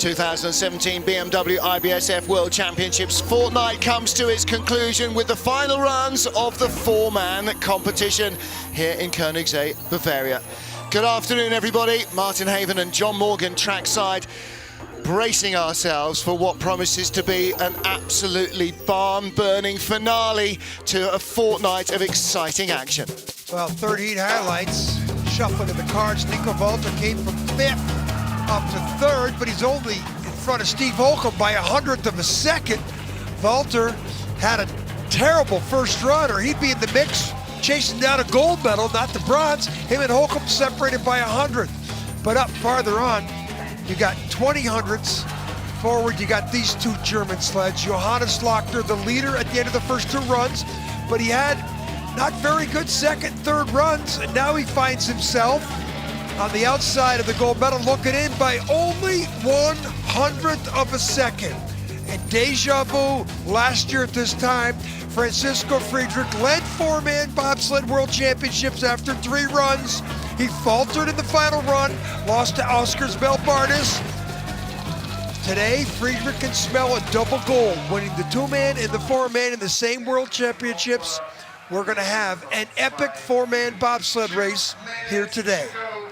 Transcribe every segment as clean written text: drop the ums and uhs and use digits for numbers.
2017 BMW IBSF World Championships fortnight comes to its conclusion with the final runs of the four-man competition here in Königssee, Bavaria. Good afternoon, everybody. Martin Haven and John Morgan trackside, bracing ourselves for what promises to be an absolutely barn-burning finale to a fortnight of exciting action. Well, 38 highlights, shuffling of the cards. Nico Walter came from 5th up to 3rd, but he's only in front of Steve Holcomb by 100th of a second. Walter had a terrible first run, or he'd be in the mix chasing down a gold medal, not the bronze. Him and Holcomb separated by 100th. But up farther on, you got 20 hundredths. Forward, you got these two German sleds. Johannes Lochner, the leader at the end of the first two runs, but he had not very good second, third runs, and now he finds himself on the outside of the gold medal, looking in by only 100th of a second. And deja vu, last year at this time, Francisco Friedrich led four-man bobsled world championships after 3 runs. He faltered in the final run, lost to Oscars Melbardis. Today, Friedrich can smell a double gold, winning the 2-man and the 4-man in the same world championships. We're gonna have an epic 4-man bobsled race here today.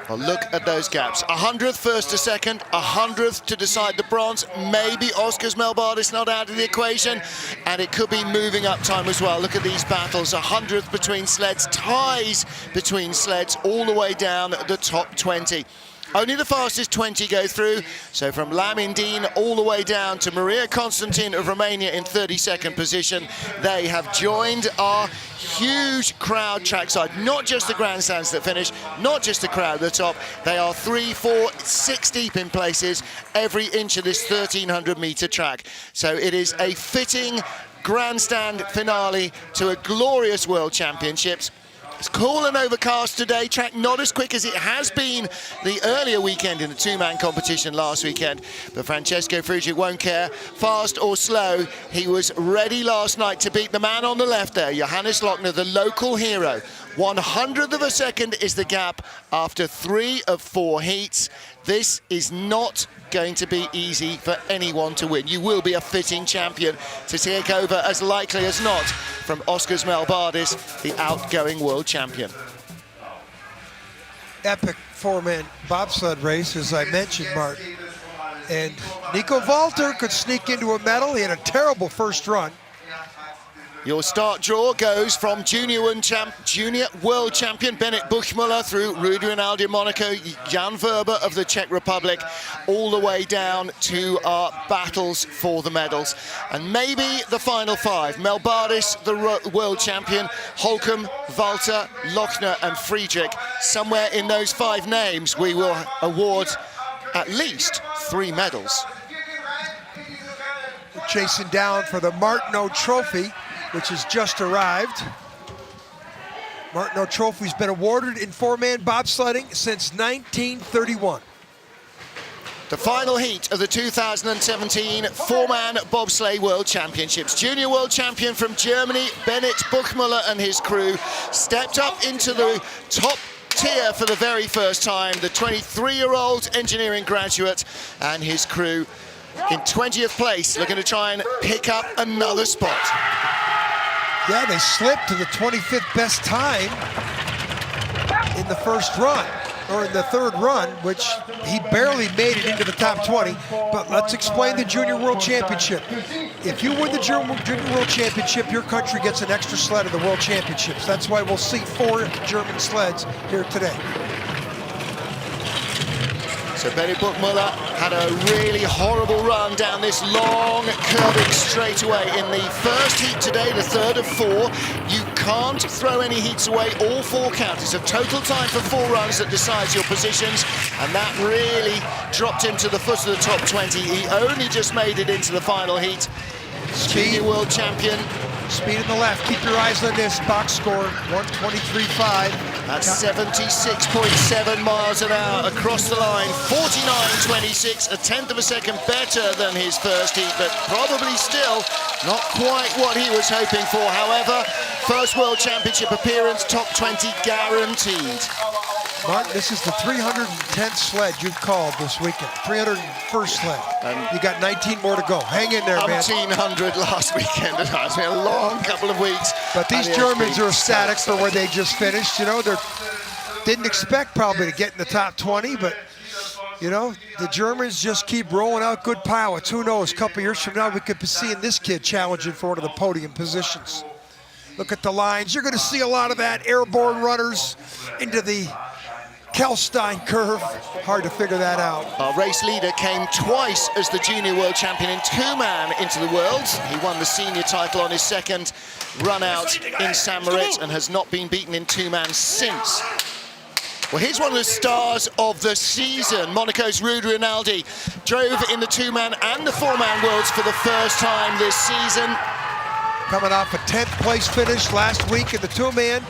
Well, look at those gaps. 100th first to second, 100th to decide the bronze. Maybe Oscars Melbardis not out of the equation, and it could be moving up time as well. Look at these battles. 100th between sleds, ties between sleds, all the way down the top 20. Only the fastest 20 go through, so from Lamin Dean all the way down to Maria Constantin of Romania in 32nd position. They have joined our huge crowd trackside, not just the grandstands that finish, not just the crowd at the top. They are 3, 4, 6 deep in places, every inch of this 1,300-meter track. So it is a fitting grandstand finale to a glorious World Championships. It's cool and overcast today, track not as quick as it has been the earlier weekend in the 2-man competition last weekend, but Francesco Friedrich won't care, fast or slow. He was ready last night to beat the man on the left there, Johannes Lochner, the local hero. 100th of a second is the gap after 3 of 4 heats. This is not going to be easy for anyone to win. You will be a fitting champion to take over, as likely as not, from Oscars Melbardis, the outgoing world champion. Epic 4-man bobsled race, as I mentioned, Martin. And Nico Walter could sneak into a medal. He had a terrible first run. Your start draw goes from junior world champion Bennett Buchmuller through Rudy Rinaldi of Monaco, Jan Verber of the Czech Republic, all the way down to our battles for the medals. And maybe the final 5, Melbardis, the world champion, Holcomb, Walter, Lochner and Friedrich. Somewhere in those 5 names, we will award at least 3 medals. We're chasing down for the Martineau Trophy, which has just arrived. Martineau Trophy's been awarded in 4-man bobsledding since 1931. The final heat of the 2017 4-man bobsleigh World Championships. Junior world champion from Germany, Bennett Buchmuller and his crew stepped up into the top tier for the very first time. The 23-year-old engineering graduate and his crew in 20th place, looking to try and pick up another spot. Yeah, they slipped to the 25th best time in the first run, or in the third run, which he barely made it into the top 20. But let's explain the Junior World Championship. If you win the Junior World Championship, your country gets an extra sled of the World Championships. That's why we'll see 4 German sleds here today. So Bennett Buchmuller had a really horrible run down this long curving straightaway in the first heat today, the 3rd of 4. You can't throw any heats away, all 4 count. It's a total time for 4 runs that decides your positions, and that really dropped him to the foot of the top 20. He only just made it into the final heat. Junior world champion. Speed in the left, keep your eyes on this, box score, 123.5. That's 76.7 miles an hour across the line, 49.26, a 1/10 of a second better than his first heat, but probably still not quite what he was hoping for. However, first World Championship appearance, top 20 guaranteed. Martin, this is the 310th sled you've called this weekend. 301st sled. You got 19 more to go. Hang in there, man. 1,800 last weekend. It's been a long couple of weeks. But these Germans are ecstatic for where they just finished. You know, they didn't expect probably to get in the top 20, but you know, the Germans just keep rolling out good pilots. Who knows, a couple years from now, we could be seeing this kid challenging for one of the podium positions. Look at the lines. You're going to see a lot of that. Airborne runners into the Kelstein curve. Hard to figure that out. Our race leader came twice as the junior world champion in two-man into the world. He won the senior title on his second run out in St. Moritz and has not been beaten in two-man since. Well, here's one of the stars of the season. Monaco's Rudy Rinaldi drove in the two-man and the four-man worlds for the first time this season. Coming off a 10th place finish last week in the two-man.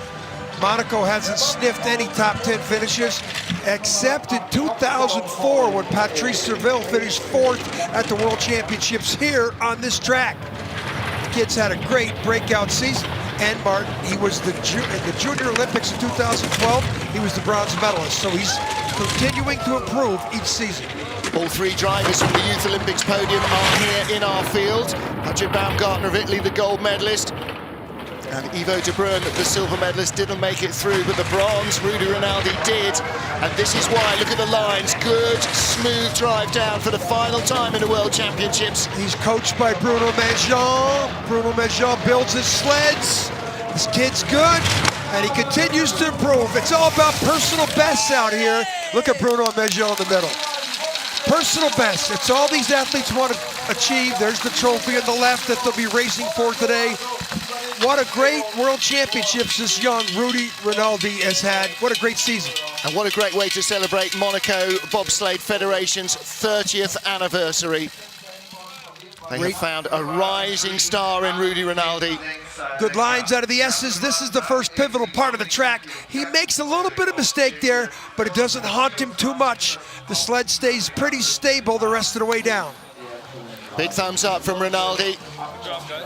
Monaco hasn't sniffed any top 10 finishes, except in 2004 when Patrice Serville finished 4th at the World Championships here on this track. The kid's had a great breakout season. And Martin, he was in the Junior Olympics in 2012. He was the bronze medalist, so he's continuing to improve each season. All three drivers from the Youth Olympics podium are here in our field. Patrick Baumgartner of Italy, the gold medalist. And Ivo de Bruyn, the silver medalist, didn't make it through, but the bronze, Rudy Rinaldi, did. And this is why, look at the lines, good, smooth drive down for the final time in the World Championships. He's coached by Bruno Manjean. Bruno Manjean builds his sleds. This kid's good, and he continues to improve. It's all about personal bests out here. Look at Bruno Manjean in the middle. Personal best, it's all these athletes want to achieve. There's the trophy on the left that they'll be racing for today. What a great World Championships this young Rudy Rinaldi has had. What a great season. And what a great way to celebrate Monaco Bobsleigh Federation's 30th anniversary. They have found a rising star in Rudy Rinaldi. Good lines out of the S's. This is the first pivotal part of the track. He makes a little bit of mistake there, but it doesn't haunt him too much. The sled stays pretty stable the rest of the way down. Big thumbs up from Rinaldi.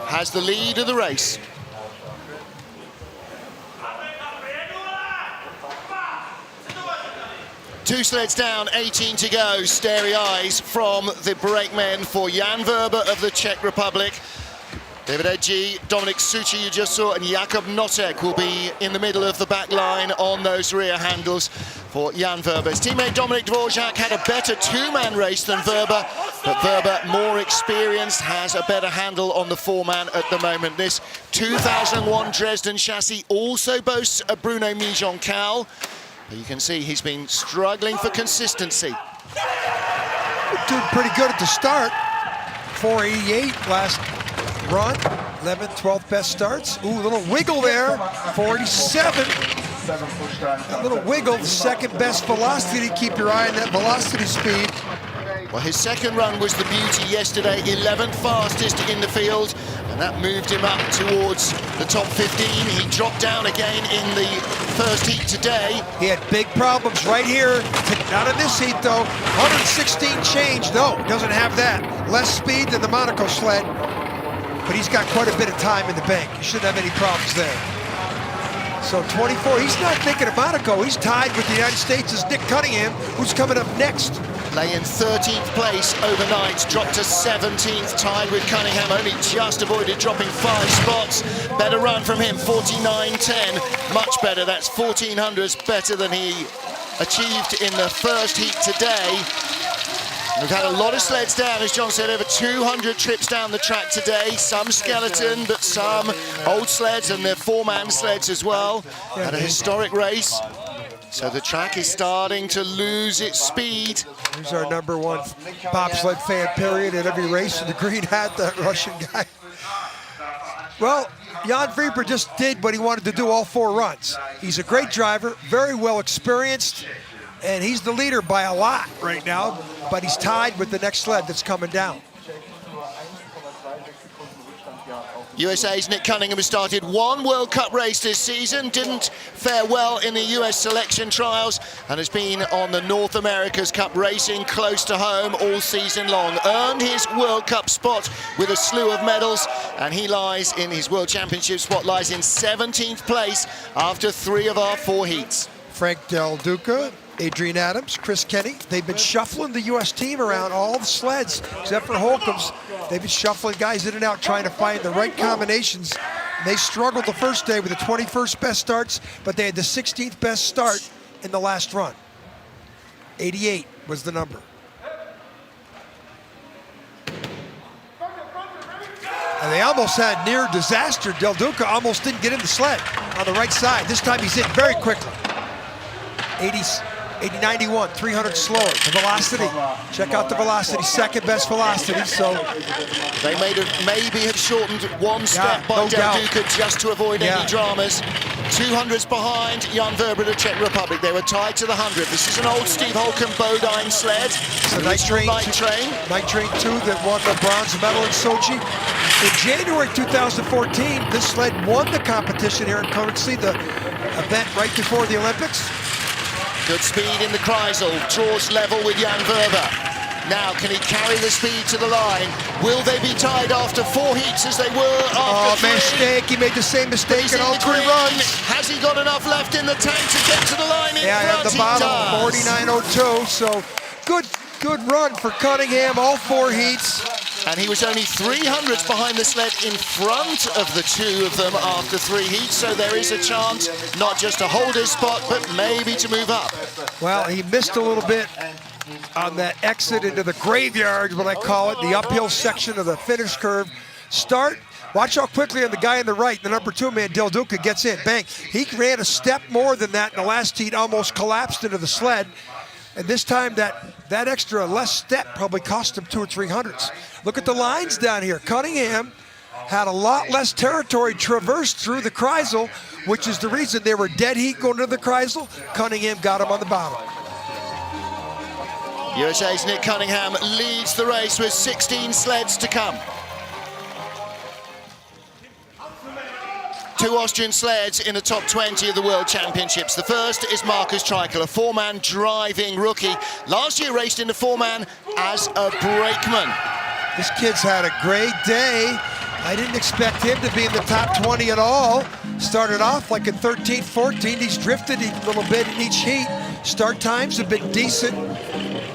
Has the lead of the race. Two sleds down, 18 to go. Starry eyes from the brakemen for Jan Verber of the Czech Republic. David Edgy, Dominik Suchy you just saw, and Jakub Notek will be in the middle of the back line on those rear handles for Jan Verber. His teammate Dominik Dvorak had a better two-man race than Verber, but Verber, more experienced, has a better handle on the four-man at the moment. This 2001 Dresden chassis also boasts a Bruno Mijon cowl. But you can see he's been struggling for consistency. Doing pretty good at the start. 488 last run. 11th, 12th best starts. Ooh, a little wiggle there. 47. That little wiggle, the second best velocity. Keep your eye on that velocity speed. Well, his second run was the beauty yesterday, 11th fastest in the field, and that moved him up towards the top 15. He dropped down again in the first heat today. He had big problems right here. Not in this heat, though. 116 change. No, doesn't have that. Less speed than the Monaco sled, but he's got quite a bit of time in the bank. He shouldn't have any problems there. So 24, he's not thinking of Monaco. He's tied with the United States as Nick Cunningham, who's coming up next. Lay in 13th place overnight, dropped to 17th, tied with Cunningham, only just avoided dropping 5 spots. Better run from him, 49.10, much better. That's 1400s better than he achieved in the first heat today. We've had a lot of sleds down, as John said, over 200 trips down the track today. Some skeleton, but some old sleds, and they're four-man sleds as well. Had a historic race. So the track is starting to lose its speed. Here's our #1 bobsled fan, period, at every race in the green hat, that Russian guy. Well, Jan Verber just did what he wanted to do all 4 runs. He's a great driver, very well experienced, and he's the leader by a lot right now, but he's tied with the next sled that's coming down. USA's Nick Cunningham has started 1 World Cup race this season, didn't fare well in the US selection trials, and has been on the North America's Cup racing close to home all season long. Earned his World Cup spot with a slew of medals, and he lies in his World Championship spot, lies in 17th place after 3 of our 4 heats. Frank Del Duca, Adrian Adams, Chris Kenny. They've been shuffling the U.S. team around all the sleds, except for Holcomb's. They've been shuffling guys in and out, trying to find the right combinations. And they struggled the first day with the 21st best starts, but they had the 16th best start in the last run. 88 was the number. And they almost had near disaster. Del Duca almost didn't get in the sled on the right side. This time he's in very quickly. 80-91, 300 slower. The velocity, check out the velocity, second best velocity. So they maybe have shortened one step by Del Duca just to avoid any dramas. 200s behind Jan Verber of the Czech Republic. They were tied to the 100. This is an old Steve Holcomb Bodine sled. It's a Night Train 2 that won the bronze medal in Sochi. In January 2014, this sled won the competition here in Königssee, the event right before the Olympics. Good speed in the Kreisel, draws level with Jan Verber. Now, can he carry the speed to the line? Will they be tied after 4 heats as they were after 3? Mistake, he made the same mistake in all 3 runs. Has he got enough left in the tank to get to the line in front? At the bottom, 49.02, so good run for Cunningham, all 4 heats. And he was only 300s behind the sled in front of the 2 of them after 3 heats, so there is a chance not just to hold his spot, but maybe to move up. Well, he missed a little bit on that exit into the graveyard, what I call it, the uphill section of the finish curve. Start, watch how quickly on the guy on the right, the number 2 man, Del Duca, gets in, bang. He ran a step more than that in the last heat, almost collapsed into the sled. And this time, that extra less step probably cost him 2 or 300s. Look at the lines down here. Cunningham had a lot less territory traversed through the Kreisel, which is the reason they were dead heat going to the Kreisel. Cunningham got him on the bottom. USA's Nick Cunningham leads the race with 16 sleds to come. 2 Austrian sleds in the top 20 of the World Championships. The first is Markus Treichel, a 4-man driving rookie. Last year raced in the 4-man as a brakeman. This kid's had a great day. I didn't expect him to be in the top 20 at all. Started off like in 13th, 14th. He's drifted a little bit in each heat. Start times have been decent.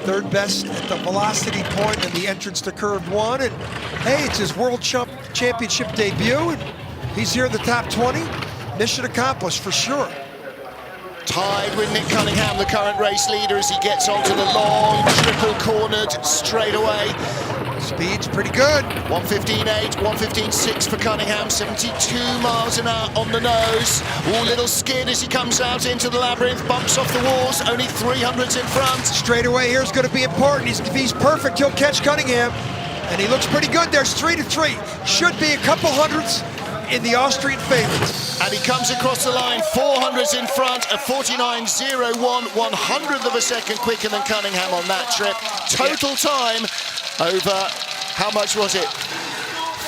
3rd best at the velocity point in the entrance to curve 1. And hey, it's his World Championship debut. And he's here in the top 20. Mission accomplished for sure. Tied with Nick Cunningham, the current race leader, as he gets onto the long, triple-cornered straightaway. Speed's pretty good. 1:15.8, 1:15.6 for Cunningham, 72 miles an hour on the nose. Ooh, little skid as he comes out into the labyrinth, bumps off the walls, only 300s in front. Straightaway here's going to be important. If he's perfect, he'll catch Cunningham. And he looks pretty good. There's 3 to 3. Should be a couple hundreds in the Austrian favorites. And he comes across the line, 400s in front, a 49.01, 100th of a second quicker than Cunningham on that trip. Total time over, how much was it?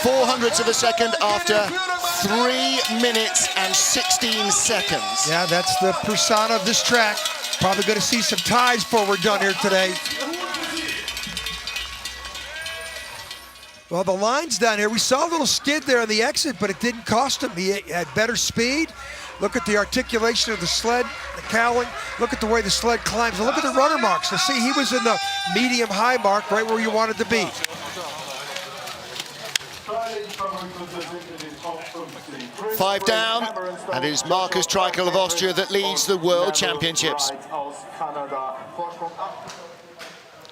400ths of a second after 3 minutes and 16 seconds. Yeah, that's the persona of this track. Probably going to see some ties before we're done here today. Well, the lines down here, we saw a little skid there on the exit, but it didn't cost him. He had better speed. Look at the articulation of the sled, the cowling. Look at the way the sled climbs. And look at the runner marks. Now see, he was in the medium-high mark, right where you wanted to be. Five down, and it is Markus Treichel of Austria that leads the World Championships.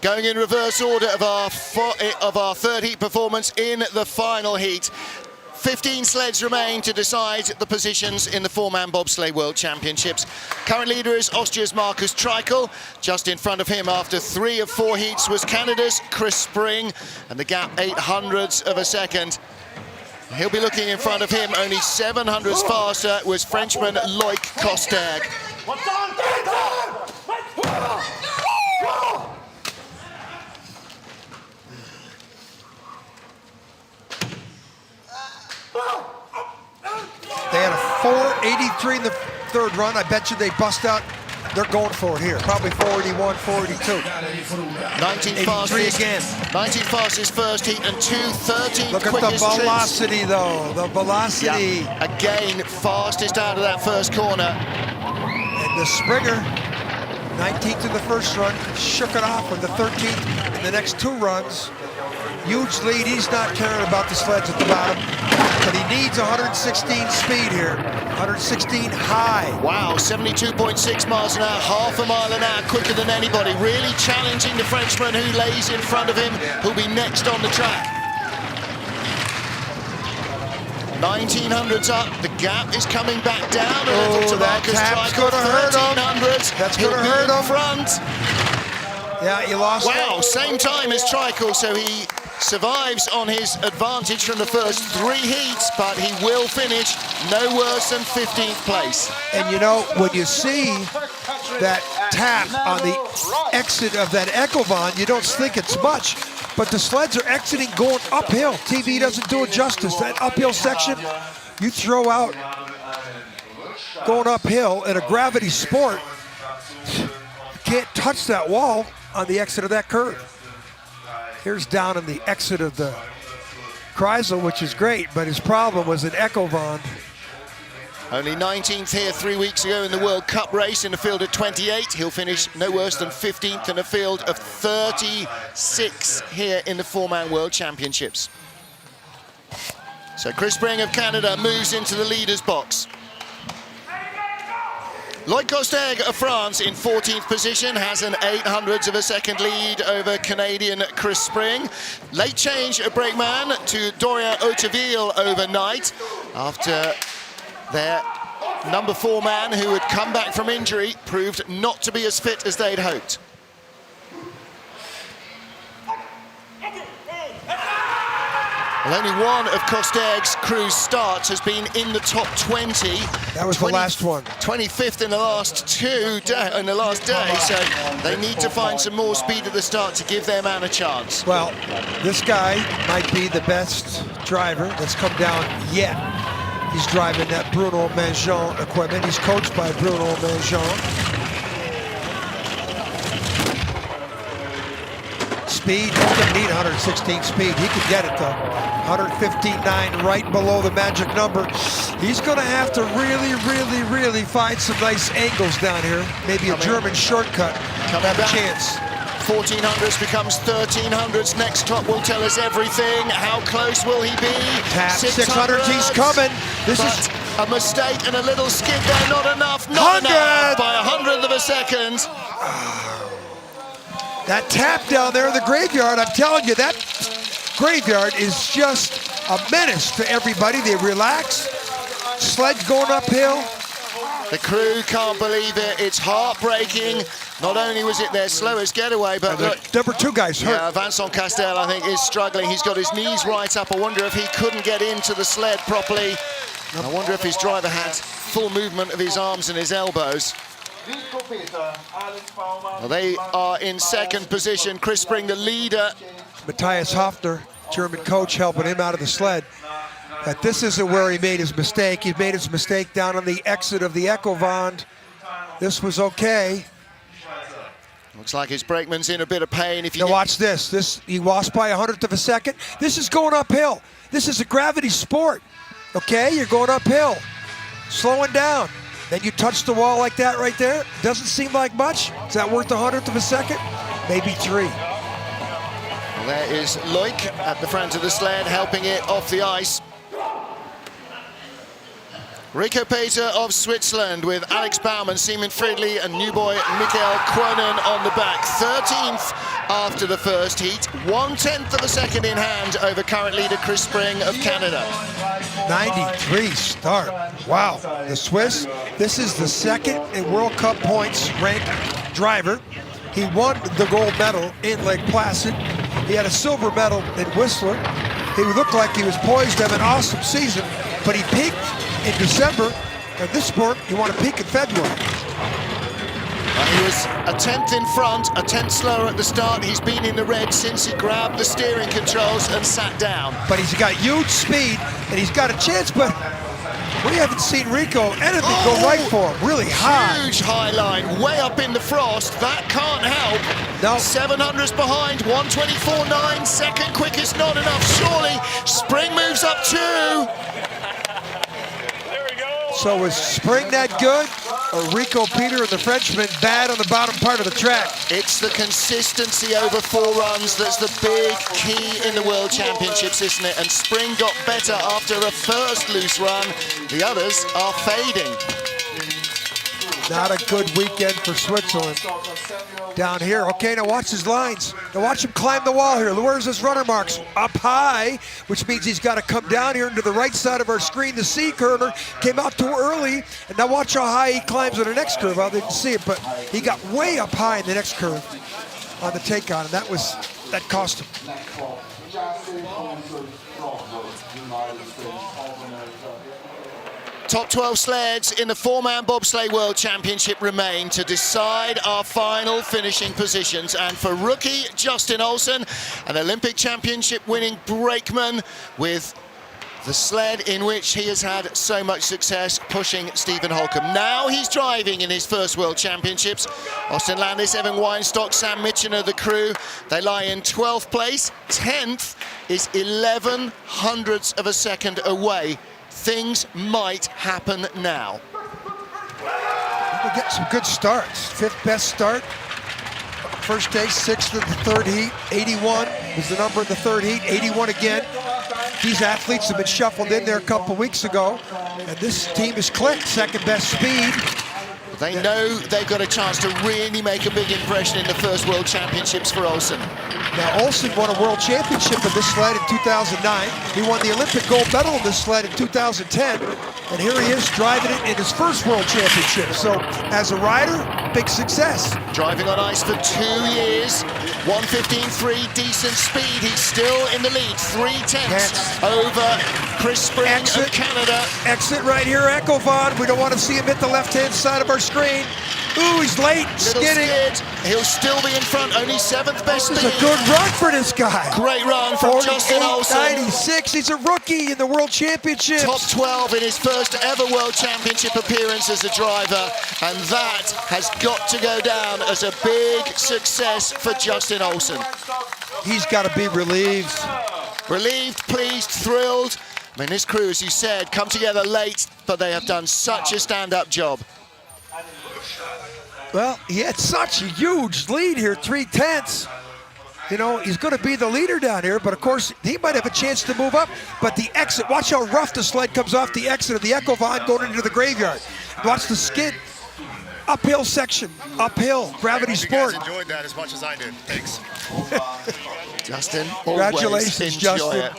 Going in reverse order of our 3rd heat performance in the final heat. 15 sleds remain to decide the positions in the 4-man bobsleigh World Championships. Current leader is Austria's Markus Treichel. Just in front of him after 3 of 4 heats was Canada's Chris Spring, and the gap 800ths of a second. He'll be looking in front of him, only 700s faster was Frenchman Loic Kostag. They had a 4.83 in the 3rd run. I bet you they bust out. They're going for it here. Probably 4.81, 4.82. 19 fastest again. 19 fastest first heat and 2:13 Look at the velocity, though. The velocity. Yeah. Again, fastest out of that first corner. And the Springer, 19th in the first run, shook it off with the 13th in the next 2 runs. Huge lead. He's not caring about the sleds at the bottom, but he needs 116 speed here. 116 high. Wow, 72.6 miles an hour, half a mile an hour quicker than anybody. Really challenging the Frenchman who lays in front of him, who'll be next on the track. 1900s up, the gap is coming back down a little to that Marcus tap's Treichel. gonna hurt him. 1300s, That's gonna hurt him. Front. Yeah, he lost. Wow, same time as Treichel, so he survives on his advantage from the first 3 heats, but he will finish no worse than 15th place. And you know, when you see that tap on the exit of that Echelon, you don't think it's much, but the sleds are exiting going uphill. TV doesn't do it justice. That uphill section, you throw out going uphill in a gravity sport, you can't touch that wall on the exit of that curve. Here's down in the exit of the Kreisel, which is great, but his problem was an Echelon. Only 19th here 3 weeks ago in the World Cup race in a field of 28. He'll finish no worse than 15th in a field of 36 here in the 4-man World Championships. So Chris Spring of Canada moves into the leader's box. Loic Costaigne of France in 14th position has an 800ths of a second lead over Canadian Chris Spring. Late change of brakeman to Dorian Hauteville overnight after their number 4 man, who had come back from injury, proved not to be as fit as they'd hoped. Well, only one of Costaigne's crew's starts has been in the top 20. That was the last one. 25th in the last day, so they need to find some more speed at the start to give their man a chance. Well, this guy might be the best driver that's come down yet. He's driving that Bruno Mangeon equipment. He's coached by Bruno Mangeon. Speed, he doesn't need 116 speed. He could get it though. 115.9 right below the magic number. He's gonna have to really find some nice angles down here. Maybe a German shortcut. Have a chance. 1400s becomes 1300s. Next top will tell us everything. How close will he be? Tap 600s, he's coming. This is a mistake and a little skid there, not enough. Not enough by 100th of a second. That tap down there in the graveyard, I'm telling you, that graveyard is just a menace to everybody. They relax. Sledge going uphill. The crew can't believe it. It's heartbreaking. Not only was it their slowest getaway, but look, number 2 guy's hurt. Yeah, Vincent Castel, I think, is struggling. He's got his knees right up. I wonder if he couldn't get into the sled properly. I wonder if his driver had full movement of his arms and his elbows. Well, they are in second position. Chris Spring, the leader. Matthias Hofner, German coach, helping him out of the sled. But this isn't where he made his mistake. He made his mistake down on the exit of the Echelon. This was okay. Looks like his brakeman's in a bit of pain. If you now watch this. He lost by 100th of a second. This is going uphill. This is a gravity sport. Okay, you're going uphill, slowing down. Then you touch the wall like that right there. Doesn't seem like much. Is that worth 100th of a second? Maybe 3. Well, there is Loic at the front of the sled, helping it off the ice. Rico Peter of Switzerland with Alex Baumann, Simon Friedli and new boy Michael Quonen on the back. 13th after the first heat. 1/10 of a second in hand over current leader Chris Spring of Canada. 93 start. Wow. The Swiss, this is the second in World Cup points ranked driver. He won the gold medal in Lake Placid. He had a silver medal in Whistler. He looked like he was poised to have an awesome season, but he peaked in December. In this sport, you want to peak in February. He was a 10th in front, a 10th slower at the start. He's been in the red since he grabbed the steering controls and sat down. But he's got huge speed, and he's got a chance, but we haven't seen Rico anything go right for him. Really high. Huge high line, way up in the frost. That can't help. No. 700s behind, 124.9. Second quickest, not enough, surely. Spring moves up 2. So is Spring that good? Rico Peter and the Frenchman bad on the bottom part of the track. It's the consistency over 4 runs that's the big key in the World Championships, isn't it? And Spring got better after a first loose run. The others are fading. Not a good weekend for Switzerland. Down here, okay, now watch his lines. Now watch him climb the wall here. Where's his runner marks? Up high, which means he's got to come down here into the right side of our screen. The C curve came out too early, and now watch how high he climbs on the next curve. I didn't see it, but he got way up high in the next curve on the take-on, and that cost him. Top 12 sleds in the 4-man bobsleigh World Championship remain to decide our final finishing positions. And for rookie Justin Olsen, an Olympic Championship winning brakeman with the sled in which he has had so much success pushing Stephen Holcomb. Now he's driving in his first World Championships. Austin Landis, Evan Weinstock, Sam Mitchener, the crew. They lie in 12th place. 10th is 11 hundredths of a second away. Things might happen now. We'll get some good starts. 5th best start. First day, 6th in the 3rd heat. 81 was the number in the 3rd heat. 81 again. These athletes have been shuffled in there a couple weeks ago, and this team is clicked. 2nd best speed. They know they've got a chance to really make a big impression in the first World Championships for Olsen. Now, Olsen won a World Championship in this sled in 2009. He won the Olympic gold medal in this sled in 2010. And here he is driving it in his first World Championship. So, as a rider, big success. Driving on ice for 2 years. 1:15.3, decent speed. He's still in the lead. 3/10 over Chris Spring of Canada. Exit right here, Ecovon. We don't want to see him hit the left-hand side of our screen. Ooh, he's late, skidding. He'll still be in front, only 7th best speed. This is a good run for this guy. Great run from Justin Olsen. 96, he's a rookie in the World Championships. Top 12 in his first ever World Championship appearance as a driver, and that has got to go down as a big success for Justin Olsen. He's got to be relieved. Relieved, pleased, thrilled. I mean, this crew, as you said, come together late, but they have done such a stand-up job. Well, he had such a huge lead here, 3/10. You know, he's going to be the leader down here, but of course, he might have a chance to move up. But the exit, watch how rough the sled comes off the exit of the Ecovon going into the graveyard. Watch the skid. Uphill section, uphill, gravity sport. You guys enjoyed that as much as I did. Thanks. Justin, congratulations, Justin. It.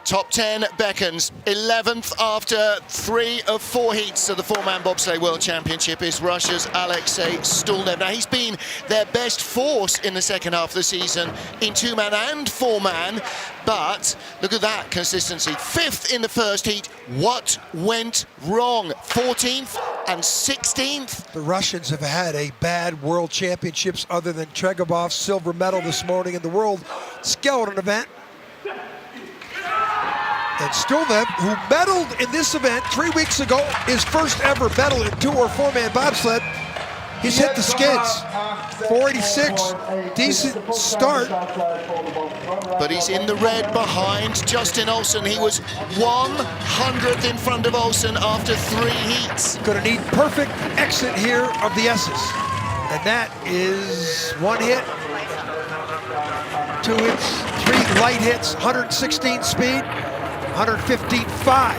Top 10 beckons. 11th after 3 of 4 heats of the 4-man bobsleigh World Championship is Russia's Alexei Stulnev. Now, he's been their best force in the second half of the season in 2-man and 4-man, but look at that consistency. 5th in the first heat. What went wrong? 14th and 16th. The Russians have had a bad World Championships other than Tregobov's silver medal this morning in the World Skeleton event. And Stulnev, who medaled in this event 3 weeks ago, his first ever medal in 2 or 4-man bobsled, he's hit the skids. 486, decent start. But he's in the red behind Justin Olsen. He was 100th in front of Olsen after 3 heats. Gonna need perfect exit here of the S's. And that is 1 hit, 2 hits, 3 light hits, 116 speed. 115.5.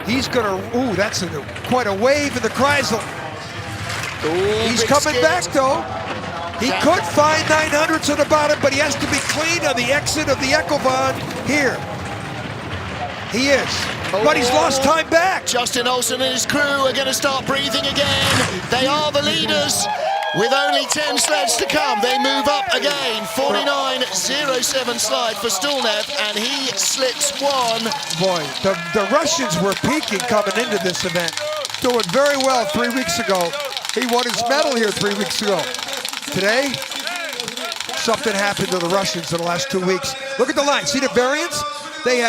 He's gonna, ooh, that's quite a wave in the Kreisel. He's coming back though. He could find 900s on the bottom, but he has to be clean on the exit of the Ecovon here. He is, but he's lost time back. Justin Olsen and his crew are gonna start breathing again. They are the leaders. With only 10 sleds to come, they move up again. 49.07 slide for Stulnev, and he slips 1. Boy, the Russians were peaking coming into this event. Doing very well 3 weeks ago. He won his medal here 3 weeks ago. Today, something happened to the Russians in the last 2 weeks. Look at the line, see the variance? They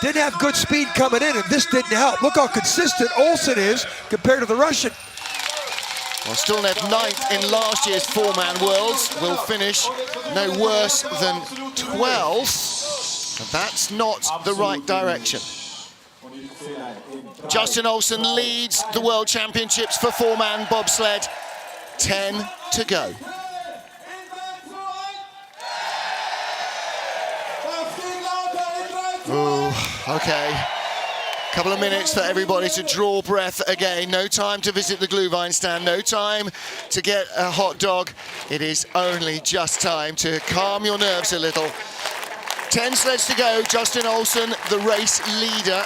didn't have good speed coming in, and this didn't help. Look how consistent Olsen is compared to the Russian. Well, Stulnev 9th in last year's 4-man Worlds, will finish no worse than 12th. But that's not the right direction. Justin Olsen leads the World Championships for four-man bobsled. 10 to go. Ooh, okay. Couple of minutes for everybody to draw breath again. No time to visit the Glühwein stand. No time to get a hot dog. It is only just time to calm your nerves a little. 10 sleds to go. Justin Olsen, the race leader.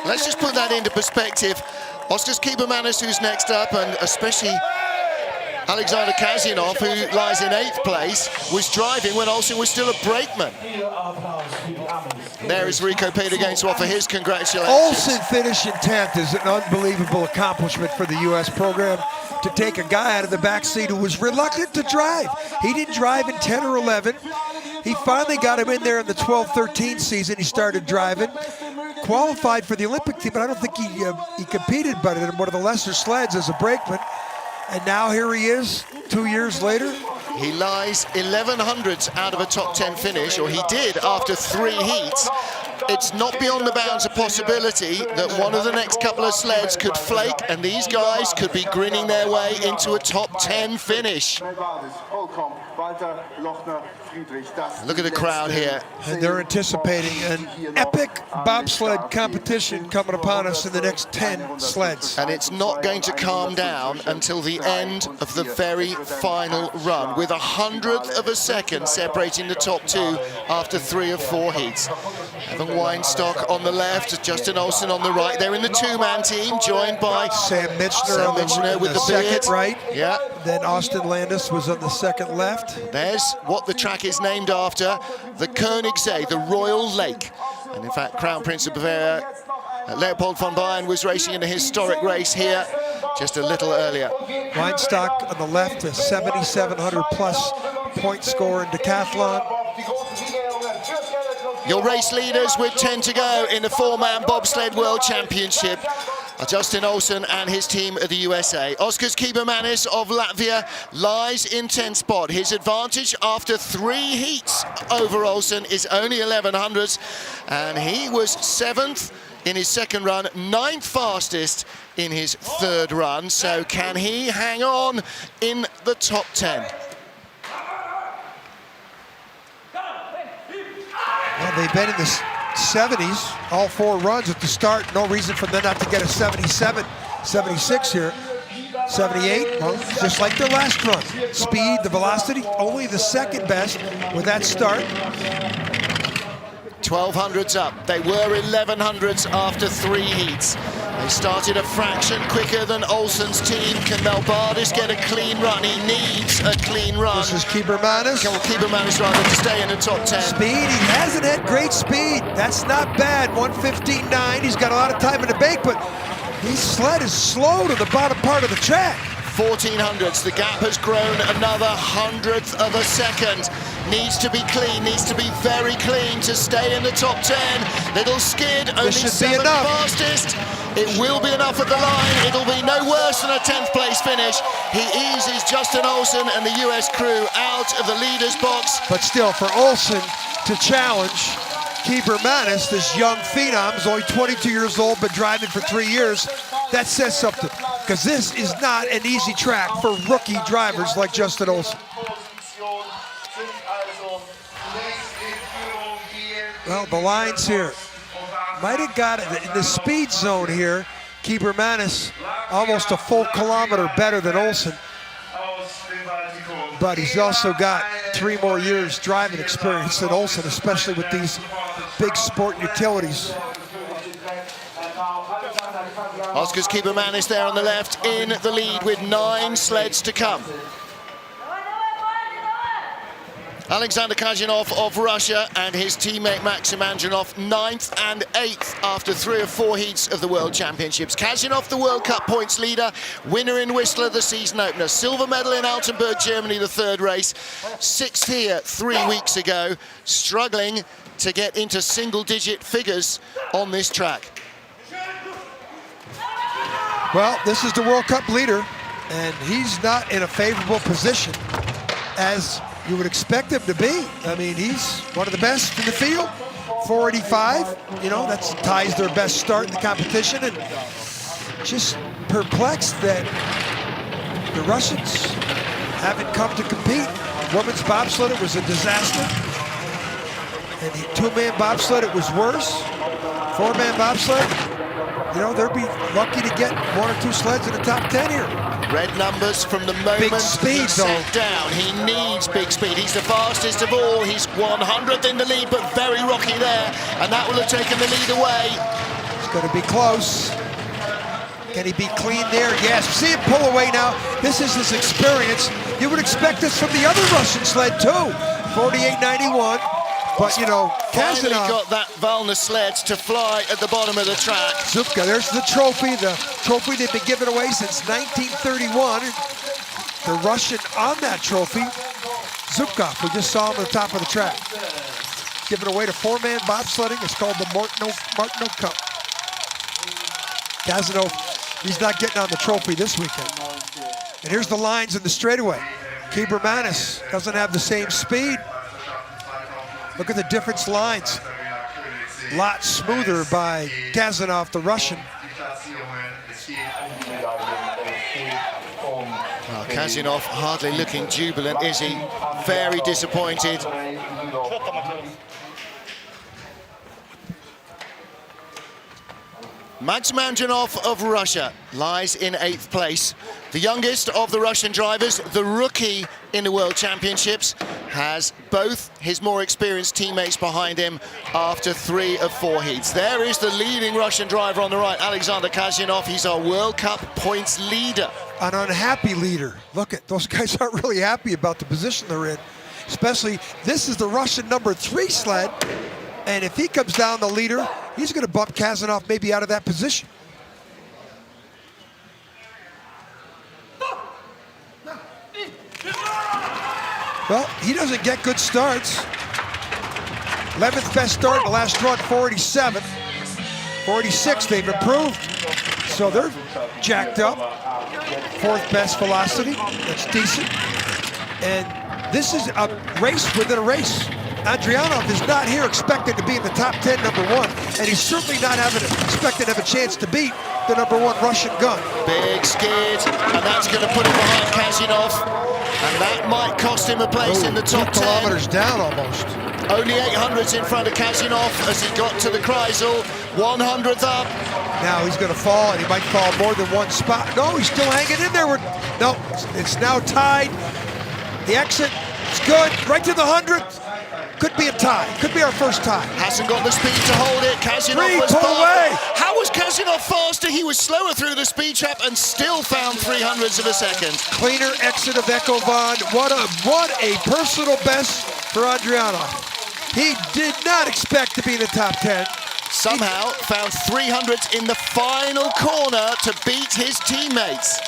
Let's just put that into perspective. Oscar's Kiebermanis, who's next up, and especially Alexander Kazyanov, who lies in 8th place, was driving when Olsen was still a brakeman. There is Rico Peter going to offer his congratulations. Olsen finishing 10th is an unbelievable accomplishment for the U.S. program, to take a guy out of the backseat who was reluctant to drive. He didn't drive in 10 or 11. He finally got him in there in the 12-13 season. He started driving, qualified for the Olympic team, but I don't think he competed but in one of the lesser sleds as a brakeman. And now here he is, 2 years later. He lies 1100ths out of a top 10 finish, or he did after 3 heats. It's not beyond the bounds of possibility that one of the next couple of sleds could flake, and these guys could be grinning their way into a top 10 finish. Look at the crowd here. And they're anticipating an epic bobsled competition coming upon us in the next 10 sleds. And it's not going to calm down until the end of the very final run, with 100th of a second separating the top 2 after 3 of 4 heats. Evan Weinstock on the left, Justin Olsen on the right. They're in the 2-man team, joined by Sam Michener with the second beard. right. Yeah. Then Austin Landis was on the second left. There's what the track is named after, the Königssee, the Royal Lake. And in fact, Crown Prince of Bavaria, Leopold von Bayern, was racing in a historic race here just a little earlier. Weinstock on the left, a 7,700 plus point score in decathlon. Your race leaders with 10 to go in the 4-man bobsled world championship are Justin Olsen and his team of the USA. Oskars Kiebermanis of Latvia lies in 10th spot. His advantage after 3 heats over Olsen is only 1100ths, and he was 7th in his second run, 9th fastest in his 3rd run. So can he hang on in the top 10? Well, they've been in the 70s, all 4 runs at the start. No reason for them not to get a 77, 76 here. 78, well, just like their last run. Speed, the velocity, only the second best with that start. 1200ths up. They were 1100ths after 3 heats. They started a fraction quicker than Olsen's team. Can Melbardis get a clean run? He needs a clean run. This is Kiebermanis. Can Kiebermanis rather to stay in the top 10? Speed, he hasn't had great speed. That's not bad, 1:15.9. He's got a lot of time in the bank, but his sled is slow to the bottom part of the track. 1400ths, the gap has grown another 100th of a second. Needs to be clean, needs to be very clean to stay in the top 10. Little skid, only 7th fastest. It will be enough at the line. It'll be no worse than a 10th place finish. He eases Justin Olsen and the US crew out of the leader's box. But still, for Olsen to challenge Kiebermanis, this young phenom, is only 22 years old, been driving for 3 years, that says something. Because this is not an easy track for rookie drivers like Justin Olsen. Well, the lines here. Might have got it in the speed zone here. Kiebermanis almost a full kilometer better than Olsen. But he's also got 3 more years driving experience than Olsen, especially with these big sport utilities. Oskars Kiebermanis there on the left in the lead with 9 sleds to come. Alexander Kazyanov of Russia and his teammate Maxim Andronov 9th and 8th after 3 of 4 heats of the World Championships. Kazyanov, the World Cup points leader, winner in Whistler, the season opener. Silver medal in Altenburg, Germany, the 3rd race. 6th here 3 weeks ago, struggling to get into single-digit figures on this track. Well, this is the World Cup leader, and he's not in a favorable position as you would expect him to be. I mean, he's one of the best in the field. 4:85. You know, that ties their best start in the competition, and just perplexed that the Russians haven't come to compete. Women's bobsled, it was a disaster. And the two-man bobsled, it was worse. Four-man bobsled, you know, they'll be lucky to get one or two sleds in the top 10 here. Red numbers from the moment speed, he's set down. He needs big speed. He's the fastest of all. He's 100th in the lead, but very rocky there. And that will have taken the lead away. It's going to be close. Can he be clean there? Yes. See him pull away now. This is his experience. You would expect this from the other Russian sled too. 48.91. But you know, Finally Kazanov got that Valna sled to fly at the bottom of the track. Zupka, there's the trophy they've been giving away since 1931. The Russian on that trophy, Zupka, we just saw him on the top of the track. Given away to four-man bobsledding. It's called the Martineau Cup. Kazanov, he's not getting on the trophy this weekend. And here's the lines in the straightaway. Kibermanis doesn't have the same speed. Look at the difference lines. A lot smoother by Kazanov, the Russian. Well, Kazanov hardly looking jubilant, is he? Very disappointed. Max Manjanov of Russia lies in 8th place. The youngest of the Russian drivers, the rookie in the World Championships, has both his more experienced teammates behind him after 3 of 4 heats. There is the leading Russian driver on the right, Alexander Kazanov. He's our World Cup points leader. An unhappy leader. Look at those guys aren't really happy about the position they're in. Especially, this is the Russian number 3 sled. And if he comes down the leader, he's going to bump Kazanov maybe out of that position. Well, he doesn't get good starts. 11th best start in the last run, 47. 46, they've improved. So they're jacked up. 4th best velocity, that's decent. And this is a race within a race. Andrianov is not here expected to be in the top 10, number 1, and he's certainly not expected to have a chance to beat the number 1 Russian gun. Big skid, and that's going to put him behind Kazanov, and that might cost him a place in the top 10. 2 kilometers down almost. Only 800s in front of Kazanov as he got to the Kreisel, 100th up. Now he's going to fall, and he might fall more than 1 spot. No, he's still hanging in there. No, it's now tied. The exit is good, right to the 100th. Could be a tie. Could be our first tie. Hasn't got the speed to hold it. Kazanov was pull away. How was Kazanov faster? He was slower through the speed trap and still found 300ths of a second. Cleaner exit of Echo Von. What a personal best for Andrianov. He did not expect to be in the top 10. Somehow found 300ths in the final corner to beat his teammates.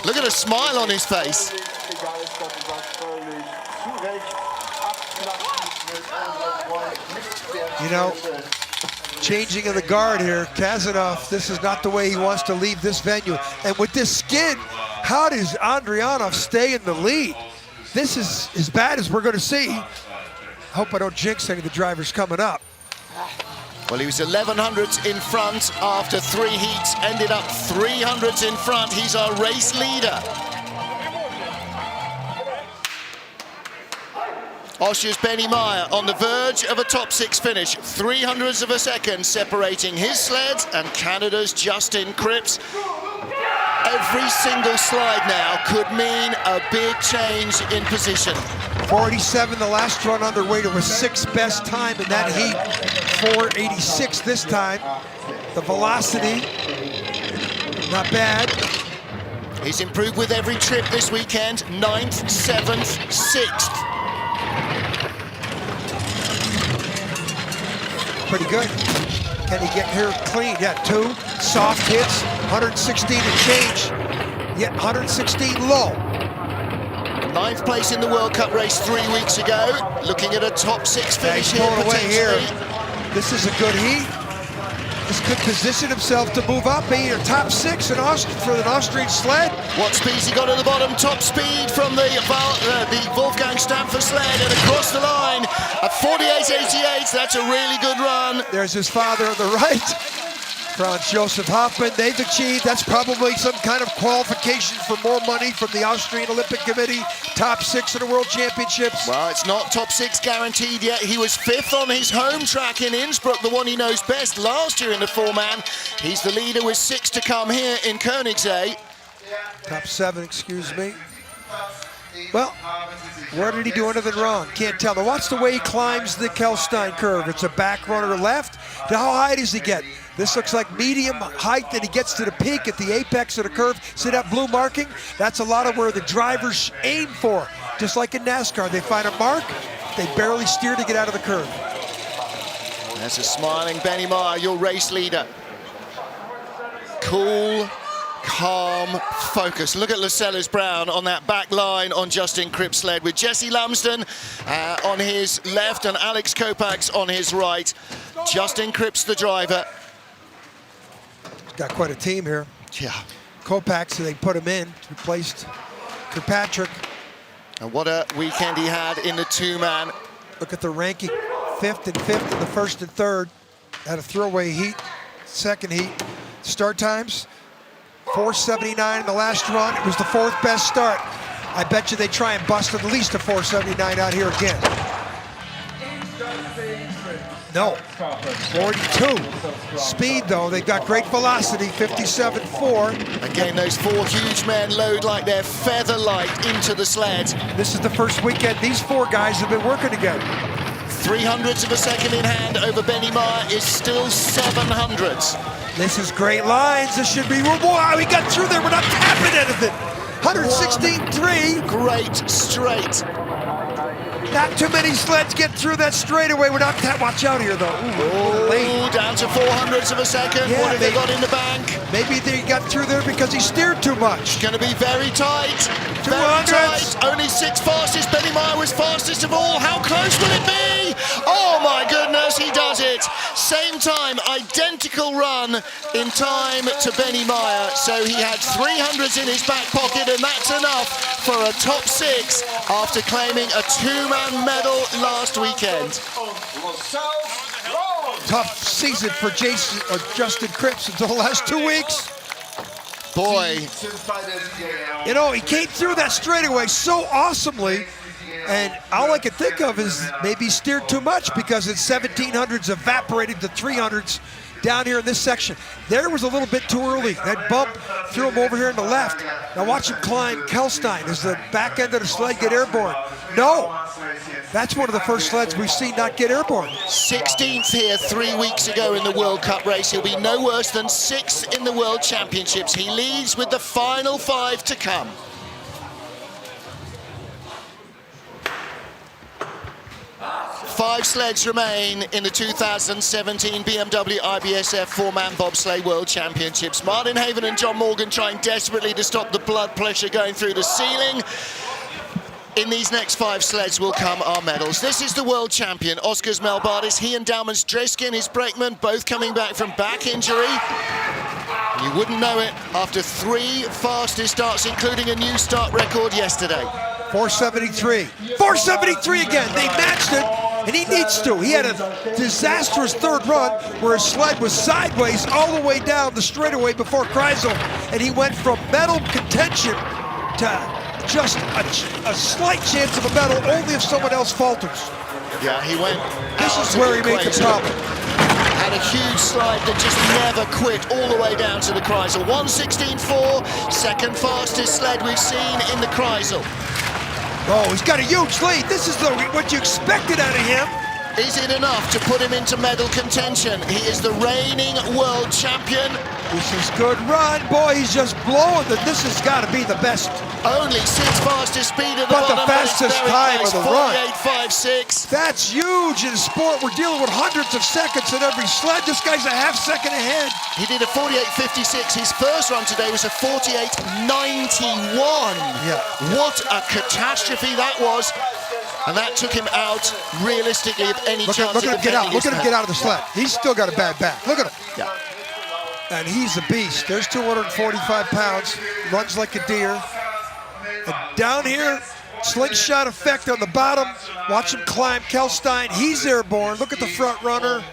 Look at a smile on his face. You know, changing of the guard here, Kazanov, this is not the way he wants to leave this venue. And with this skid, how does Andrianov stay in the lead? This is as bad as we're going to see. I hope I don't jinx any of the drivers coming up. Well, he was 1100ths in front after 3 heats, ended up 300ths in front. He's our race leader. Austria's Benny Meyer on the verge of a top 6 finish. 300ths of a second separating his sleds and Canada's Justin Cripps. Every single slide now could mean a big change in position. 47 the last run on their way to a 6th best time in that heat. 486 this time. The velocity, not bad. He's improved with every trip this weekend. 9th, 7th, 6th. Pretty good. Can he get here clean? Yeah, 2 soft hits, 116 and change. Yet 116 low. 9th place in the World Cup race 3 weeks ago. Looking at a top 6 finish here pulling away here. potentially. This is a good heat. This could position himself to move up, being a top 6 in Austin for an Austrian sled. What speed's he got at the bottom? Top speed from the Wolfgang Stampfer sled and across the line at 48.88. That's a really good run. There's his father on the right, Franz Josef Hoffmann. They've achieved, that's probably some kind of qualification for more money from the Austrian Olympic Committee. Top 6 in the World Championships. Well, it's not top 6 guaranteed yet. He was 5th on his home track in Innsbruck, the one he knows best, last year in the 4-man. He's the leader with 6 to come here in Königssee. Top 7, excuse me. Well, what did he do other than wrong? Can't tell. Now watch the way he climbs the Kelstein curve. It's a back runner left. Now how high does he get? This looks like medium height, and he gets to the peak at the apex of the curve. See that blue marking? That's a lot of where the drivers aim for. Just like in NASCAR, they find a mark, they barely steer to get out of the curve. That's a smiling Benny Meyer, your race leader. Cool, calm, focus. Look at Lascelles Brown on that back line on Justin Cripps' sled with Jesse Lumsden on his left and Alex Kopacz on his right. Justin Cripps, the driver. Got quite a team here. Yeah. Kopacz, they put him in, replaced Kirkpatrick. And what a weekend he had in the 2-man. Look at the ranking, 5th and 5th in the 1st and 3rd. Had a throwaway heat, 2nd heat. Start times, 4:79 in the last run. It was the 4th best start. I bet you they try and bust at least a 4:79 out here again. No, 42. Speed though, they've got great velocity, 57.4. Again, those 4 huge men load like they're feather light into the sled. This is the first weekend these 4 guys have been working together. 300ths of a second in hand over Benny Meyer is still 700ths. This is great lines. This should be, wow, he got through there without tapping anything. 116.3. Great straight. Not too many sleds get through that straightaway without that. Watch out here, though. Ooh, down to 400ths of a second. Yeah, what have they got in the bank? Maybe they got through there because he steered too much. Going to be very tight. 200. Very tight. Only 6 fastest. Benny Meyer was fastest of all. How close will it be? Oh my goodness, he does it. Same time, identical run in time to Benny Meyer. So he had 300s in his back pocket, and that's enough for a top 6 after claiming a 2-man medal last weekend. Tough season for Justin Cripps until the last 2 weeks. Boy. You know, he came through that straightaway so awesomely, and all I could think of is maybe he steered too much because it's 1700s evaporated to 300s down here in this section. There was a little bit too early. That bump threw him over here on the left. Now watch him climb Kelstein. Does the back end of the sled get airborne? No. That's one of the first sleds we've seen not get airborne. 16th here 3 weeks ago in the World Cup race. He'll be no worse than 6th in the World Championships. He leads with the final 5 to come. Five sleds remain in the 2017 BMW IBSF 4-man bobsleigh World Championships. Martin Haven and John Morgan trying desperately to stop the blood pressure going through the ceiling. In these next 5 sleds will come our medals. This is the world champion, Oskars Melbardis. He and Dalmans Dreskin, his brakeman, both coming back from back injury. You wouldn't know it after 3 fastest starts, including a new start record yesterday. 473. 473 again. They matched it, and he needs to. He had a disastrous 3rd run where his sled was sideways all the way down the straightaway before Kreisel, and he went from medal contention to just a slight chance of a medal only if someone else falters. Yeah, he went. This is where he made the problem. Had a huge slide that just never quit all the way down to the Kreisel. 1:16.4, second fastest sled we've seen in the Kreisel. Oh, he's got a huge lead. This is what you expected out of him. Is it enough to put him into medal contention? He is the reigning world champion. This is good run. Boy, he's just blowing it. This has got to be the best. Only 6th fastest speed at the But bottom. the fastest time of the run. 48.56. That's huge in sport. We're dealing with hundreds of seconds in every sled. This guy's a half second ahead. He did a 48.56. His first run today was a 48.91. Yeah. What a catastrophe that was. And that took him out, realistically, of any chance Look at him get out. Look at him get out of the sled. He's still got a bad back. Look at him. Yeah. And he's a beast. There's 245 pounds, runs like a deer. And down here, slingshot effect on the bottom. Watch him climb. Kelstein, he's airborne. Look at the front runner.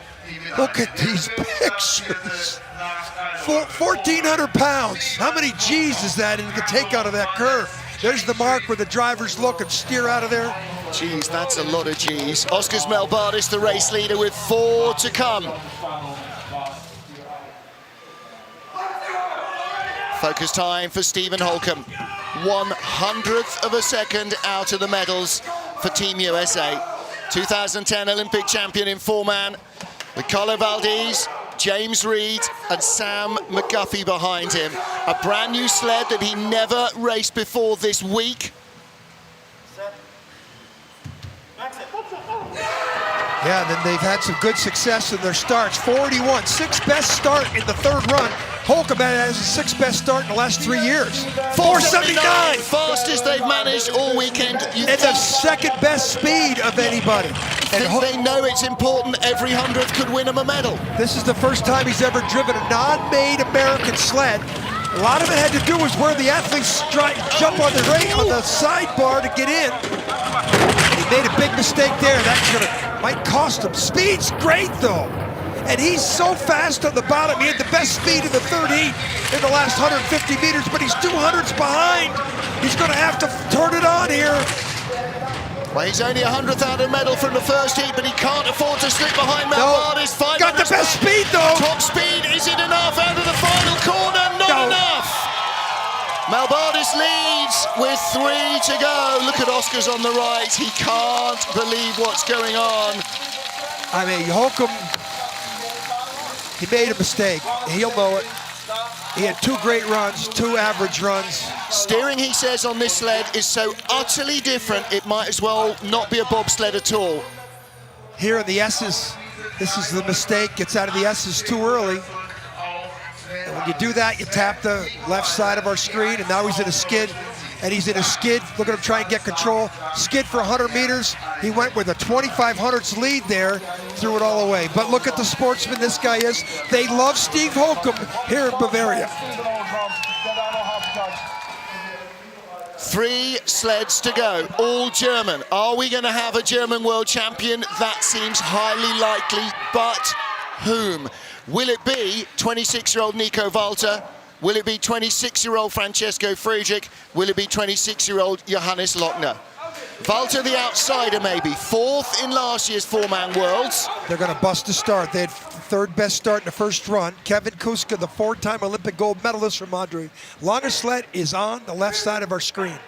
Look at these pictures. 1,400 pounds. How many G's is that in the take out of that curve? There's the mark where the drivers look and steer out of there. Geez, that's a lot of G's. Oskars Melbardis, the race leader, with 4 to come. Focus time for Stephen Holcomb. 1/100th of a second out of the medals for Team USA. 2010 Olympic champion in 4-man with Carlo Valdez, James Reed and Sam McGuffey behind him. A brand new sled that he never raced before this week. Yeah, then they've had some good success in their starts. 41, 6th best start in the 3rd run. Holcomb has the 6th best start in the last 3 years. 479, fastest they've managed all weekend. And the 2nd best speed of anybody. And they know it's important. Every 100th could win him a medal. This is the first time he's ever driven a non-made American sled. A lot of it had to do with where the athletes jump on the sidebar to get in. And he made a big mistake there. That might cost him. Speed's great though. And he's so fast on the bottom. He had the best speed in the 3rd heat in the last 150 meters, but he's 200s behind. He's gonna have to turn it on here. Well, he's only 100th out of medal from the 1st heat, but he can't afford to slip behind Melbardis. Got the best speed though. Top speed, is it enough out of the final corner? Not enough. Melbardis leads with 3 to go. Look at Oskars on the right. He can't believe what's going on. I mean, Holcomb, he made a mistake. He'll know it. He had 2 great runs, 2 average runs. Steering, he says, on this sled is so utterly different, it might as well not be a bobsled at all. Here in the S's, this is the mistake. Gets out of the S's too early. And when you do that, you tap the left side of our screen, and now he's in a skid. And he's in a skid. Look at him try and get control. Skid for 100 meters. He went with a 2,500ths lead there, threw it all away. But look at the sportsman this guy is. They love Steve Holcomb here in Bavaria. 3 sleds to go, all German. Are we going to have a German world champion? That seems highly likely, but whom? Will it be 26-year-old Nico Walter? Will it be 26-year-old Francesco Friedrich? Will it be 26-year-old Johannes Lochner? Walter the outsider maybe, 4th in last year's 4-man worlds. They're gonna bust a start. They had 3rd best start in the 1st run. Kevin Kuska, the 4-time Olympic gold medalist from Madrid. Longest sled is on the left side of our screen.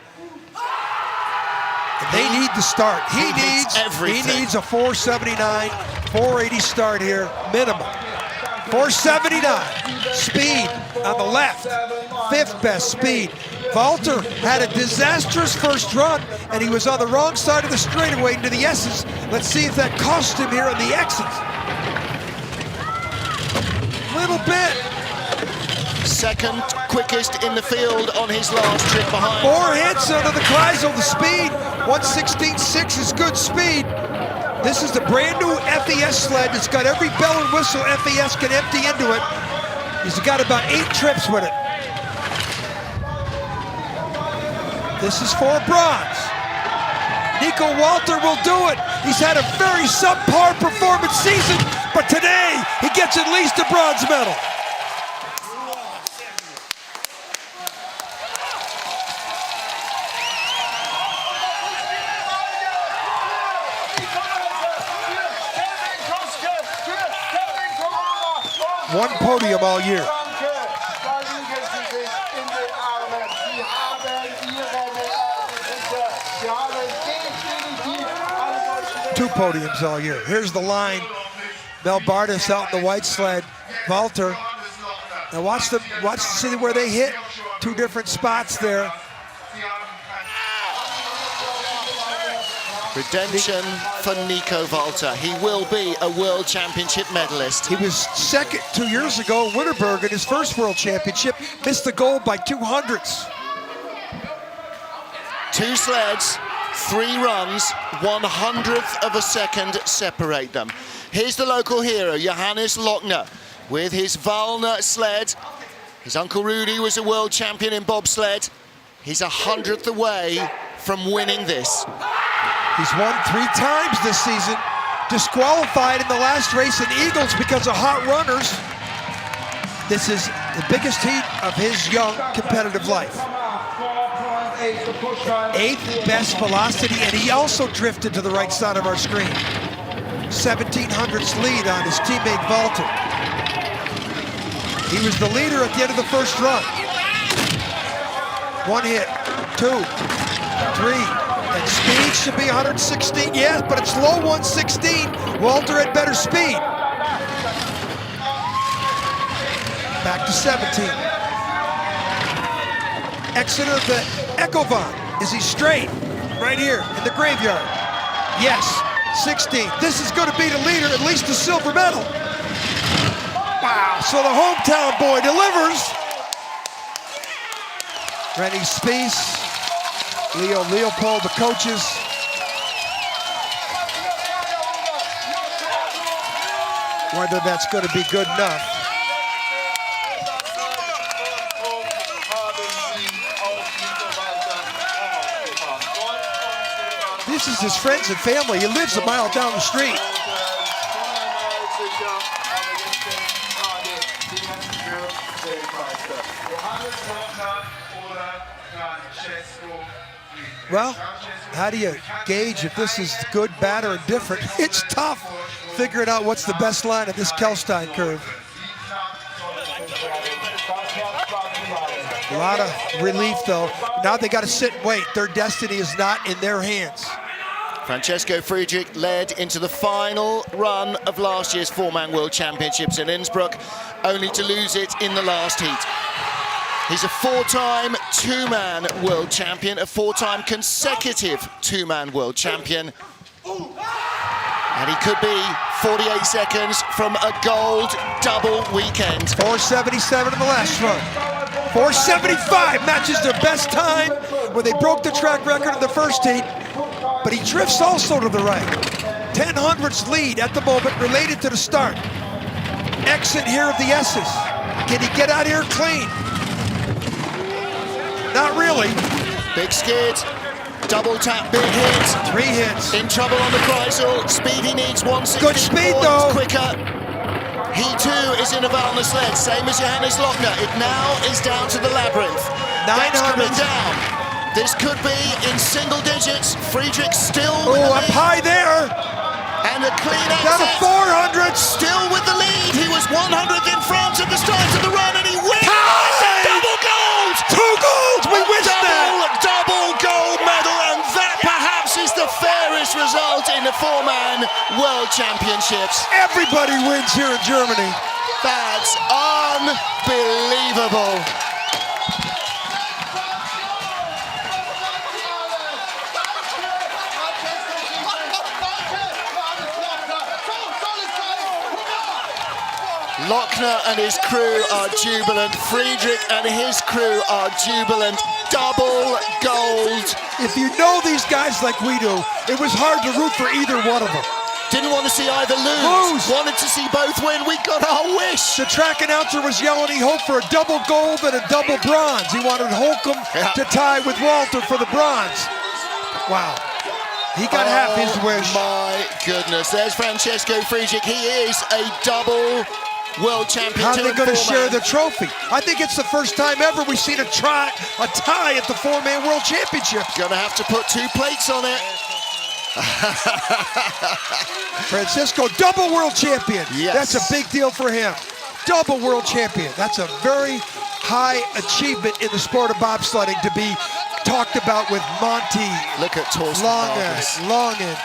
And they need the start. He needs a 479, 480 start here, minimum. 479, speed on the left, 5th best speed. Walter had a disastrous 1st run, and he was on the wrong side of the straightaway into the S's. Let's see if that cost him here on the X's. Little bit. 2nd quickest in the field on his last trip behind. 4 hits under the Kreisel, the speed. 1:16.6 is good speed. This is the brand new FES sled. It's got every bell and whistle FES can empty into it. He's got about 8 trips with it. This is for bronze. Nico Walter will do it. He's had a very subpar performance season, but today he gets at least a bronze medal. One podium all year. 2 podiums all year. Here's the line. Melbardis out in the white sled. Walter. Now watch see where they hit. 2 different spots there. Redemption for Nico Walter. He will be a world championship medalist. He was 2nd 2 years ago in Winterberg in his 1st world championship. Missed the gold by 200ths. 2 sleds, 3 runs, 1/100th of a second separate them. Here's the local hero, Johannes Lochner, with his Valna sled. His uncle Rudy was a world champion in bobsled. He's 100th away from winning this. He's won 3 times this season. Disqualified in the last race in Eagles because of hot runners. This is the biggest heat of his young competitive life. 8th best velocity, and he also drifted to the right side of our screen. 1700ths lead on his teammate Walter. He was the leader at the end of the first run. 1 hit, 2, 3, and speed should be 116, yes, but it's low 116. Walter had better speed. Back to 17. Exit of the Ecovon. Is he straight? Right here in the graveyard. Yes, 16. This is going to be the leader, at least the silver medal. Wow, so the hometown boy delivers. Rennie Spies, Leo Leopold, the coaches. Whether that's going to be good enough. This is his friends and family. He lives a mile down the street. Well, how do you gauge if this is good, bad, or indifferent? It's tough figuring out what's the best line of this Kelstein curve. A lot of relief, though. Now they got to sit and wait. Their destiny is not in their hands. Francesco Friedrich led into the final run of last year's 4-man World Championships in Innsbruck, only to lose it in the last heat. He's a 4-time 2-man world champion, a 4-time consecutive 2-man world champion. And he could be 48 seconds from a gold double weekend. 477 in the last run. 475 matches their best time when they broke the track record in the first heat. But he drifts also to the right. 10/100ths lead at the moment related to the start. Exit here of the S's. Can he get out here clean? Not really. Big skid, double tap, big hit. 3 hits. In trouble on the Kreisel. Speed he needs 160. Good speed though. Quicker. He too is in a Valna sled, same as Johannes Lochner. It now is down to the labyrinth. That's coming down. This could be in single digits. Friedrich still with the lead. Up high there. And a clean exit. Down to 400. Still with the lead. He was 100th in front at the start of the run, and he wins. Double gold. 2 golds. We witnessed that. Double gold medal, and that perhaps is the fairest result in the 4-man World Championships. Everybody wins here in Germany. That's unbelievable. Lochner and his crew are jubilant. Friedrich and his crew are jubilant. Double gold. If you know these guys like we do, it was hard to root for either one of them. Didn't want to see either lose. Wanted to see both win. We got our wish. The track announcer was yelling he hoped for a double gold and a double bronze. He wanted Holcomb to tie with Walter for the bronze. Wow. He got half his wish. My goodness. There's Francesco Friedrich. He is a double world champion. How are they going to share the trophy? I think it's the first time ever we've seen a tie at the 4-man World Championships. Gonna have to put 2 plates on it. Francisco, double world champion. Yes. That's a big deal for him. Double world champion. That's a very high achievement in the sport of bobsledding to be talked about with Monty. Look at Torsten Longen.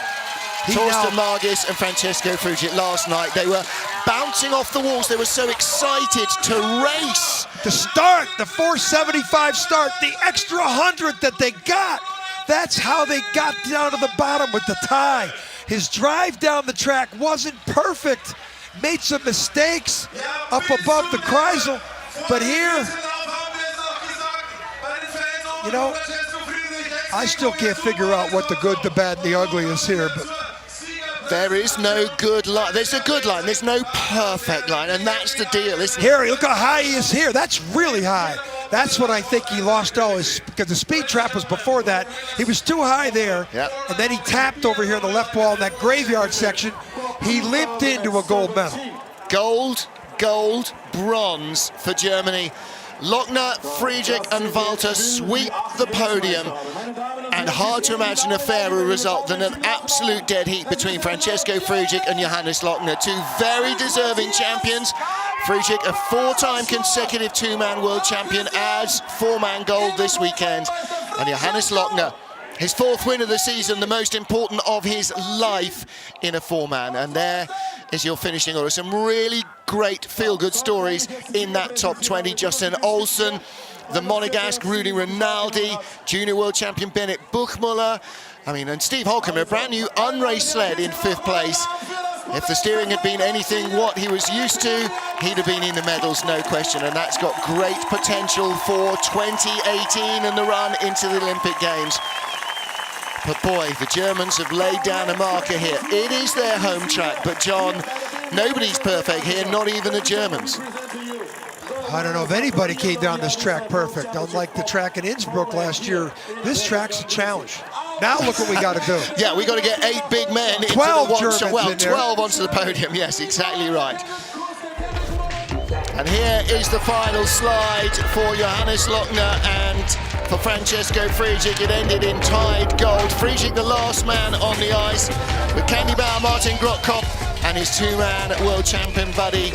Torsten Margis and Francesco Friedrich last night, they were bouncing off the walls. They were so excited to race. The start, the 475 start, the extra 100 that they got. That's how they got down to the bottom with the tie. His drive down the track wasn't perfect. Made some mistakes up above the Kreisel. But here, you know, I still can't figure out what the good, the bad, and the ugly is here, but there is no good line. There's a good line. There's no perfect line, and that's the deal, isn't it? Here, look how high he is here. That's really high. That's what I think he lost all his, because the speed trap was before that. He was too high there, yep. And then he tapped over here in the left wall in that graveyard section. He limped into a gold medal. Gold, bronze for Germany. Lochner, Friedrich and Walter sweep the podium, and hard to imagine a fairer result than an absolute dead heat between Francesco Friedrich and Johannes Lochner, two very deserving champions. Friedrich, a four-time consecutive two-man world champion, adds four-man gold this weekend, and Johannes Lochner, his fourth win of the season, the most important of his life in a four-man. And there is your finishing order. Some really great feel-good stories in that top 20. Justin Olsen, the Monegasque Rudy Rinaldi, junior world champion Bennett Buchmuller. And Steve Holcomb, a brand new unraced sled in fifth place. If the steering had been anything what he was used to, he'd have been in the medals, no question. And that's got great potential for 2018 and the run into the Olympic Games. But boy, the Germans have laid down a marker here. It is their home track, but John, nobody's perfect here, not even the Germans. I don't know if anybody came down this track perfect. Unlike the track in Innsbruck last year, this track's a challenge. Now look what we got to do. Yeah, we got to get 8 big men into 12 the Germans well, in there. 12 onto the podium. Yes, exactly right. And here is the final slide for Johannes Lochner and for Francesco Friedrich. It ended in tied gold. Friedrich, the last man on the ice, with Candy Bauer, Martin Grotkopp, and his two-man world champion buddy,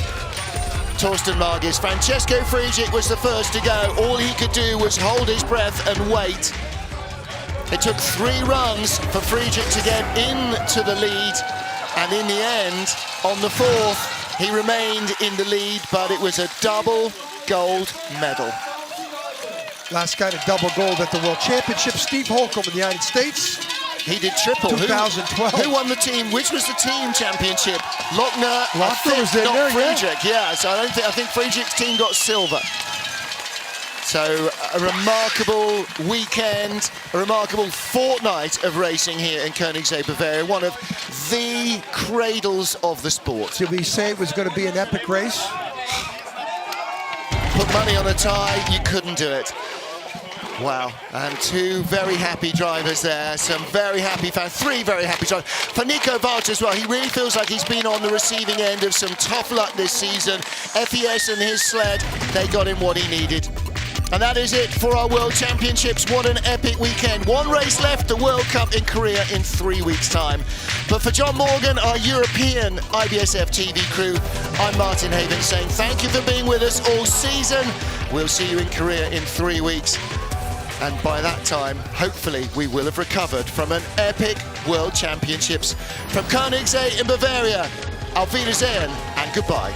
Torsten Margis. Francesco Friedrich was the first to go. All he could do was hold his breath and wait. It took 3 runs for Friedrich to get into the lead, and in the end, on the 4th, he remained in the lead, but it was a double gold medal. Last guy to double gold at the World Championship, Steve Holcomb in the United States. He did triple. 2012. Who won the team? Which was the team championship? Lochner was in not there, Friedrich. Yeah, so I think Friedrich's team got silver. So a remarkable weekend, a remarkable fortnight of racing here in Königssee, Bavaria, one of the cradles of the sport. Did we say it was going to be an epic race? Put money on a tie, you couldn't do it. Wow, and 2 very happy drivers there, some very happy fans, 3 very happy drivers. For Nico Walter as well, he really feels like he's been on the receiving end of some tough luck this season. FES and his sled, they got him what he needed. And that is it for our World Championships. What an epic weekend. 1 race left, the World Cup in Korea in 3 weeks' time. But for John Morgan, our European IBSF TV crew, I'm Martin Haven saying thank you for being with us all season. We'll see you in Korea in 3 weeks. And by that time, hopefully, we will have recovered from an epic World Championships. From Königssee in Bavaria, auf Wiedersehen and goodbye.